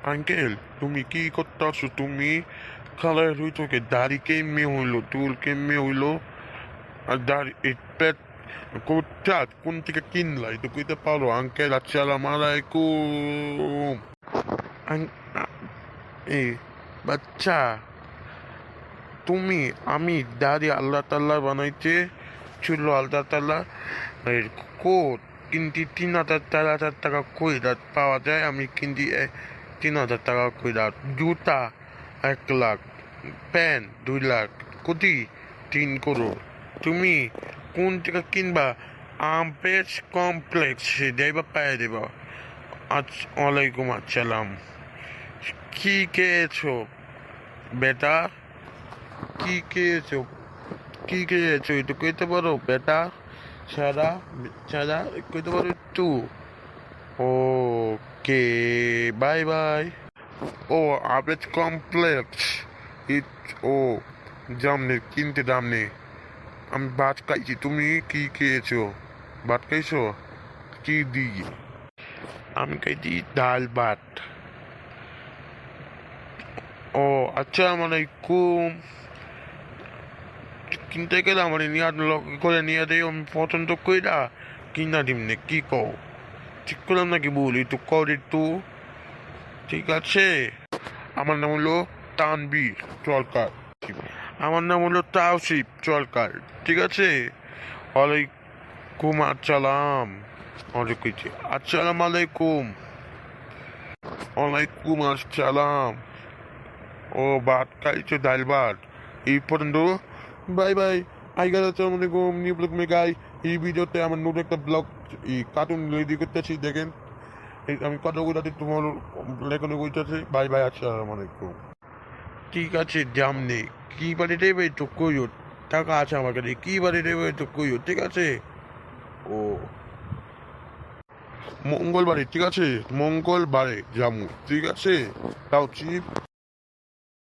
Uncle তুমি কি করতেছো? তুমি খালার হইতোকে দাড়ি কেমনে হইলো, চুল কেমনে হইলো, আর দাড়ি পেট কোথা কোন থেকে কিনলাই তো কইতে পারো? আঙ্কেল আসসালামু আলাইকুম। আং- আ- এই বাচ্চা, তুমি আমি দাড়ি আল্লাহ তাল্লাহ বানাইতে, চুল আল্লাহ তাল্লাহ এর কোট কিনতে 3,000 4,000 টাকা কইরা পাওয়া যায়। আমি কিনতে 3,000 টাকা কইরা। জুতা 1 লাখ, প্যান্ট 2 লাখ, কোটি 3 করোড়। তুমি কোন থেকে কিনবা? আম্পেস কমপ্লেক্স যাইবা পায়ে দেবা। ওয়ালাইকুম আসসালাম। কি খেয়েছো বেটা? কি খেয়েছো? কি খেয়েছো একটু কইতে পারো বেটা? ছাড়া ছাড়া কইতে পারো একটু? ওকে, বাই বাই। ও আবেদ কমপ্লেক্স ইট। ও জামনে কিনতে দামনে। আমি ভাত খাইছি, তুমি কি খেয়েছো? ভাত খাইছো? কি দিয়ে? আমি খাইছি ডাল ভাত। ও আচ্ছা, মানে কুম কিনতে গেলে আমার নিয়ে করে নিয়ে দেয়। আমি পছন্দ কইরা কিনা দিমনে, কি কও? ঠিক করলাম নাকি বলি একটু কর একটু। ঠিক আছে। আমার নাম হলো তানবীর সরকার। আমার নাম হলো তাওসিফ সরকার। ঠিক আছে। ওয়ালাইকুম আসসালাম। আসসালাম আলাইকুম। ওয়ালাইকুম আসসালাম। ও ভাত খাইছো, ডাল ভাত। এই পর্যন্ত। Bye bye. আই গেল। আসসালামু আলাইকুম। নিউ ব্লগ মে গাই। এই ভিডিওতে আমার নতুন একটা ব্লগ কার্টুন রেডি করতেছি, দেখেন। আমি কথা বলতে তোমার লেখনে বলতেছি। বাই বাই, আসসালামু আলাইকুম। ঠিক আছে জামনে, কি বাড়ি দেবে তো কইও। টাকা আছে আমার কাছে, কি বাড়ি দেবে তো কইও, ঠিক আছে? ও মঙ্গলবারে, ঠিক আছে, মঙ্গলবারে জামু, ঠিক আছে? তাও চিপ